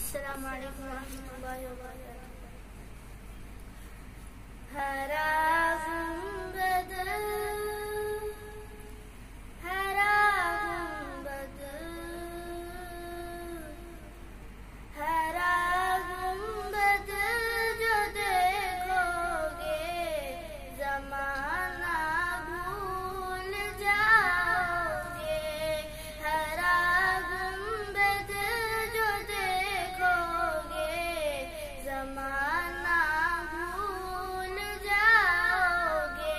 السلام علیکم ورحمۃ اللہ وبرکاتہ. ہراغم بدل ہراغم بدل ہراغم بدل جو دیکھو گے زمانہ بھول جاؤ گے. ہراغم بدل جو دیکھو گے زمانہ بھول جاؤ گے.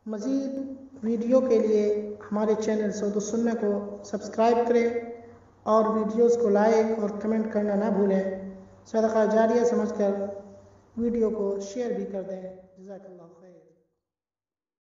مزید ویڈیو کے لیے ہمارے چینل صوت السنہ کو سبسکرائب کریں اور ویڈیوز کو لائک اور کمنٹ کرنا نہ بھولیں. صدقہ جاریہ سمجھ کر ویڈیو کو شیئر بھی کر دیں. جزاک اللہ خیر.